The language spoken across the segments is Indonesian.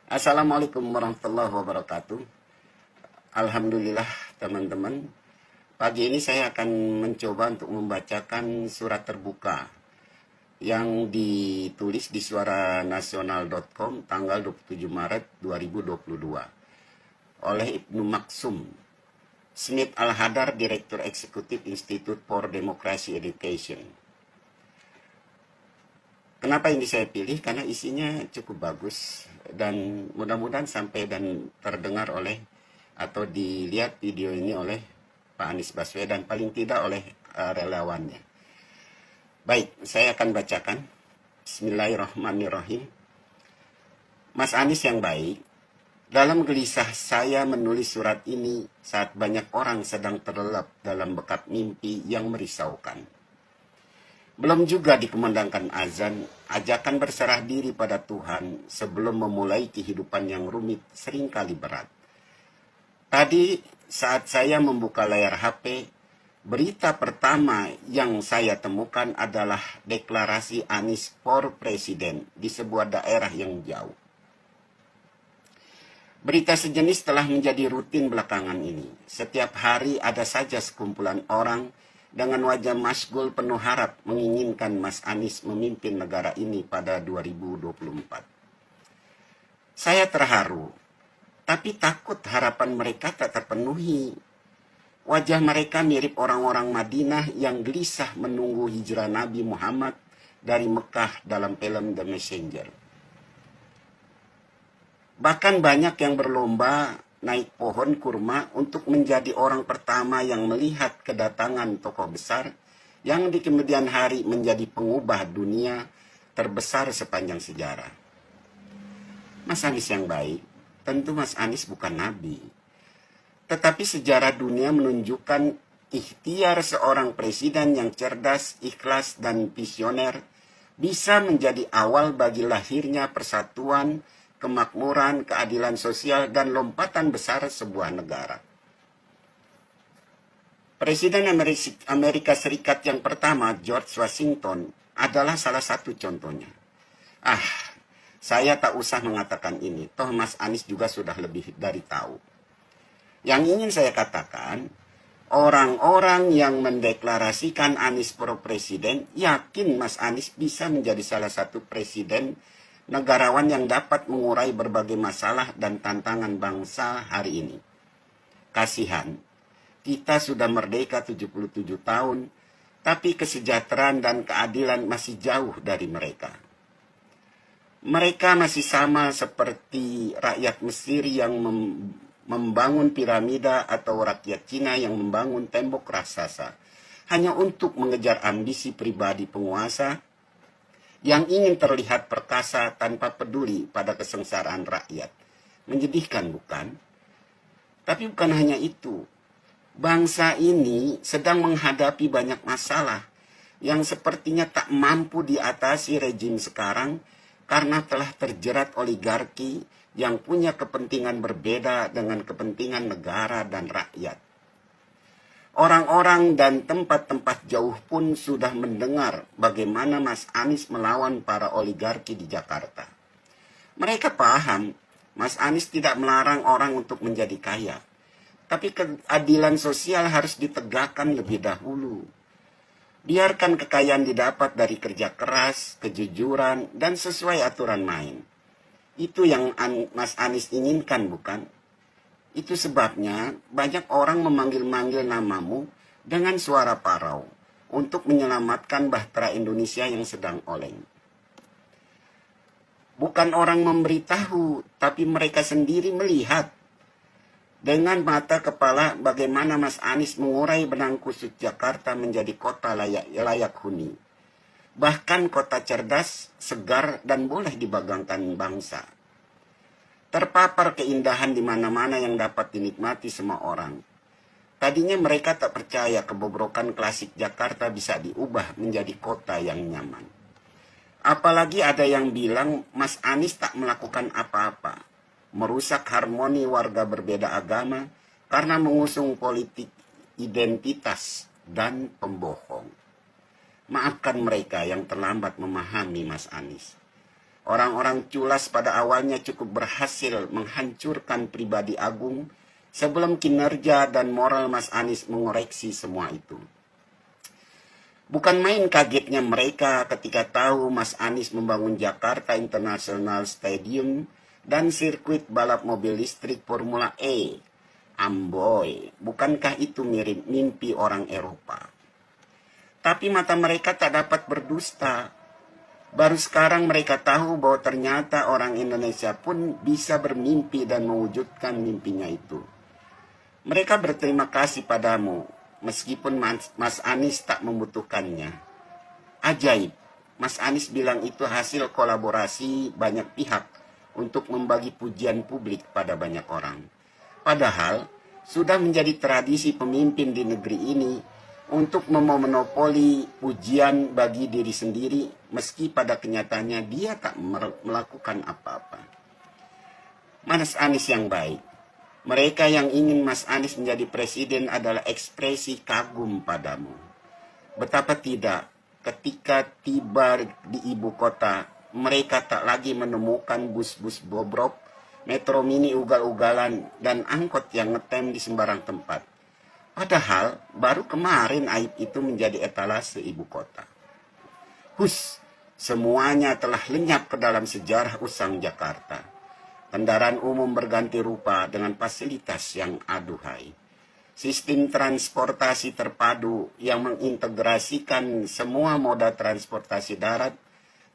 Assalamualaikum warahmatullahi wabarakatuh. Alhamdulillah teman-teman. Pagi ini saya akan mencoba untuk membacakan surat terbuka yang ditulis di suaranasional.com tanggal 27 Maret 2022 oleh Ibnu Maksum Smith Al-Hadar, Direktur Eksekutif Institute for Democracy Education. Kenapa ini saya pilih? Karena isinya cukup bagus dan mudah-mudahan sampai dan terdengar oleh atau dilihat video ini oleh Pak Anies Baswedan, paling tidak oleh relawannya. Baik, saya akan bacakan. Bismillahirrahmanirrahim. Mas Anies yang baik, dalam gelisah saya menulis surat ini saat banyak orang sedang terlelap dalam bekap mimpi yang merisaukan. Belum juga dikumandangkan azan, ajakan berserah diri pada Tuhan sebelum memulai kehidupan yang rumit seringkali berat. Tadi saat saya membuka layar HP, berita pertama yang saya temukan adalah deklarasi Anies for Presiden di sebuah daerah yang jauh. Berita sejenis telah menjadi rutin belakangan ini. Setiap hari ada saja sekumpulan orang dengan wajah masgul penuh harap menginginkan Mas Anies memimpin negara ini pada 2024. Saya terharu, tapi takut harapan mereka tak terpenuhi. Wajah mereka mirip orang-orang Madinah yang gelisah menunggu hijrah Nabi Muhammad dari Mekah dalam film The Messenger. Bahkan banyak yang berlomba naik pohon kurma untuk menjadi orang pertama yang melihat kedatangan tokoh besar yang di kemudian hari menjadi pengubah dunia terbesar sepanjang sejarah. Mas Anies yang baik, tentu Mas Anies bukan nabi. Tetapi sejarah dunia menunjukkan ikhtiar seorang presiden yang cerdas, ikhlas, dan visioner bisa menjadi awal bagi lahirnya persatuan, kemakmuran, keadilan sosial, dan lompatan besar sebuah negara. Presiden Amerika Serikat yang pertama, George Washington, adalah salah satu contohnya. Saya tak usah mengatakan ini, toh Mas Anies juga sudah lebih dari tahu. Yang ingin saya katakan, orang-orang yang mendeklarasikan Anies for Presiden yakin Mas Anies bisa menjadi salah satu presiden negarawan yang dapat mengurai berbagai masalah dan tantangan bangsa hari ini. Kasihan, kita sudah merdeka 77 tahun, tapi kesejahteraan dan keadilan masih jauh dari mereka. Mereka masih sama seperti rakyat Mesir yang membangun piramida atau rakyat Cina yang membangun tembok raksasa, hanya untuk mengejar ambisi pribadi penguasa yang ingin terlihat perkasa tanpa peduli pada kesengsaraan rakyat. Menyedihkan bukan? Tapi bukan hanya itu. Bangsa ini sedang menghadapi banyak masalah yang sepertinya tak mampu diatasi rejim sekarang karena telah terjerat oligarki yang punya kepentingan berbeda dengan kepentingan negara dan rakyat. Orang-orang dan tempat-tempat jauh pun sudah mendengar bagaimana Mas Anies melawan para oligarki di Jakarta. Mereka paham Mas Anies tidak melarang orang untuk menjadi kaya. Tapi keadilan sosial harus ditegakkan lebih dahulu. Biarkan kekayaan didapat dari kerja keras, kejujuran, dan sesuai aturan main. Itu yang Mas Anies inginkan, bukan? Itu sebabnya banyak orang memanggil-manggil namamu dengan suara parau untuk menyelamatkan bahtera Indonesia yang sedang oleng. Bukan orang memberitahu, tapi mereka sendiri melihat dengan mata kepala bagaimana Mas Anies mengurai benang kusut Jakarta menjadi kota layak huni. Bahkan kota cerdas, segar, dan boleh dibanggakan bangsa. Terpapar keindahan di mana-mana yang dapat dinikmati semua orang. Tadinya mereka tak percaya kebobrokan klasik Jakarta bisa diubah menjadi kota yang nyaman. Apalagi ada yang bilang Mas Anies tak melakukan apa-apa, merusak harmoni warga berbeda agama karena mengusung politik identitas dan pembohong. Maafkan mereka yang terlambat memahami Mas Anies. Orang-orang culas pada awalnya cukup berhasil menghancurkan pribadi Agung sebelum kinerja dan moral Mas Anies mengoreksi semua itu. Bukan main kagetnya mereka ketika tahu Mas Anies membangun Jakarta International Stadium dan sirkuit balap mobil listrik Formula E. Amboy, bukankah itu mirip mimpi orang Eropa? Tapi mata mereka tak dapat berdusta. Baru sekarang mereka tahu bahwa ternyata orang Indonesia pun bisa bermimpi dan mewujudkan mimpinya itu. Mereka berterima kasih padamu, meskipun Mas Anies tak membutuhkannya. Ajaib, Mas Anies bilang itu hasil kolaborasi banyak pihak untuk membagi pujian publik pada banyak orang. Padahal, sudah menjadi tradisi pemimpin di negeri ini untuk memonopoli pujian bagi diri sendiri, meski pada kenyataannya dia tak melakukan apa-apa. Mas Anies yang baik, mereka yang ingin Mas Anies menjadi presiden adalah ekspresi kagum padamu. Betapa tidak, ketika tiba di ibu kota, mereka tak lagi menemukan bus-bus bobrok, metro mini ugal-ugalan, dan angkot yang ngetem di sembarang tempat. Padahal baru kemarin aib itu menjadi etalase ibu kota. Semuanya telah lenyap ke dalam sejarah usang Jakarta. Kendaraan umum berganti rupa dengan fasilitas yang aduhai. Sistem transportasi terpadu yang mengintegrasikan semua moda transportasi darat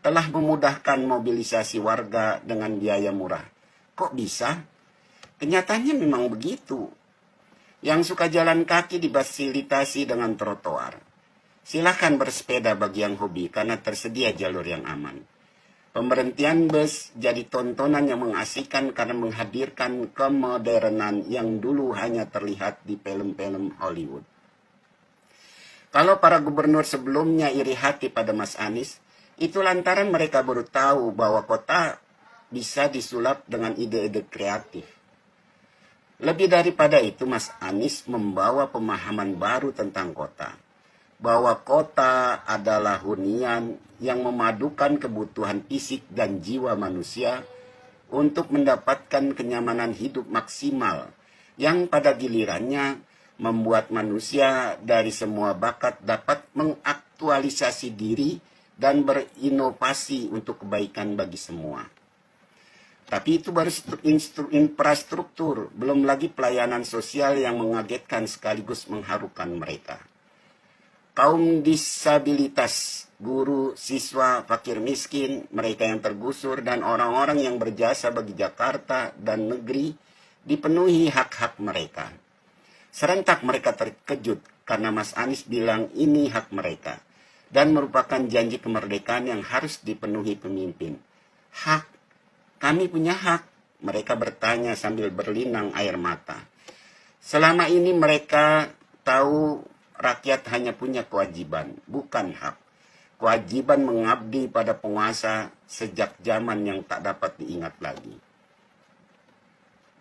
telah memudahkan mobilisasi warga dengan biaya murah. Kok bisa? Kenyataannya memang begitu. Yang suka jalan kaki difasilitasi dengan trotoar. Silahkan bersepeda bagi yang hobi karena tersedia jalur yang aman. Pemberhentian bus jadi tontonan yang mengasihkan karena menghadirkan kemodernan yang dulu hanya terlihat di film-film Hollywood. Kalau para gubernur sebelumnya iri hati pada Mas Anies, itu lantaran mereka baru tahu bahwa kota bisa disulap dengan ide-ide kreatif. Lebih daripada itu, Mas Anies membawa pemahaman baru tentang kota. Bahwa kota adalah hunian yang memadukan kebutuhan fisik dan jiwa manusia untuk mendapatkan kenyamanan hidup maksimal yang pada gilirannya membuat manusia dari semua bakat dapat mengaktualisasi diri dan berinovasi untuk kebaikan bagi semua. Tapi itu baru infrastruktur, belum lagi pelayanan sosial yang mengagetkan sekaligus mengharukan mereka. Kaum disabilitas, guru, siswa, fakir miskin, mereka yang tergusur, dan orang-orang yang berjasa bagi Jakarta dan negeri dipenuhi hak-hak mereka. Serentak mereka terkejut karena Mas Anies bilang ini hak mereka dan merupakan janji kemerdekaan yang harus dipenuhi pemimpin. Hak? Kami punya hak? Mereka bertanya sambil berlinang air mata. Selama ini mereka tahu rakyat hanya punya kewajiban, bukan hak. Kewajiban mengabdi pada penguasa sejak zaman yang tak dapat diingat lagi.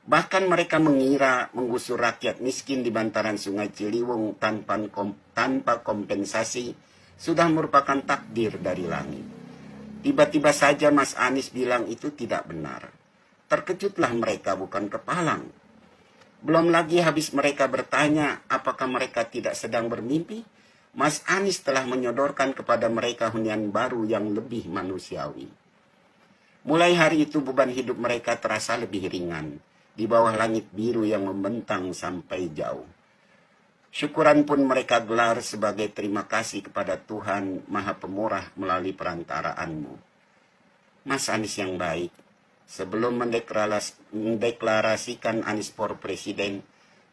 Bahkan mereka mengira menggusur rakyat miskin di bantaran Sungai Ciliwung tanpa kompensasi sudah merupakan takdir dari langit. Tiba-tiba saja Mas Anies bilang itu tidak benar. Terkejutlah mereka bukan kepalang. Belum lagi habis mereka bertanya apakah mereka tidak sedang bermimpi, Mas Anies telah menyodorkan kepada mereka hunian baru yang lebih manusiawi. Mulai hari itu beban hidup mereka terasa lebih ringan di bawah langit biru yang membentang sampai jauh. Syukuran pun mereka gelar sebagai terima kasih kepada Tuhan Maha Pemurah melalui perantaraanmu. Mas Anies yang baik, sebelum mendeklarasikan Anies for Presiden,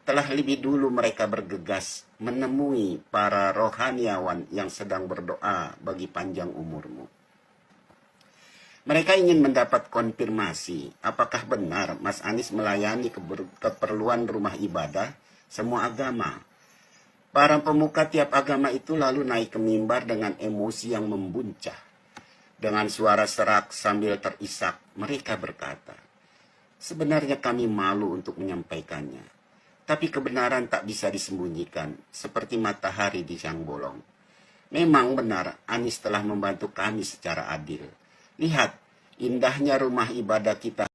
telah lebih dulu mereka bergegas menemui para rohaniawan yang sedang berdoa bagi panjang umurmu. Mereka ingin mendapat konfirmasi apakah benar Mas Anies melayani keperluan rumah ibadah semua agama. Para pemuka tiap agama itu lalu naik ke mimbar dengan emosi yang membuncah. Dengan suara serak sambil terisak, mereka berkata, sebenarnya kami malu untuk menyampaikannya. Tapi kebenaran tak bisa disembunyikan, seperti matahari di siang bolong. Memang benar, Anies telah membantu kami secara adil. Lihat, indahnya rumah ibadah kita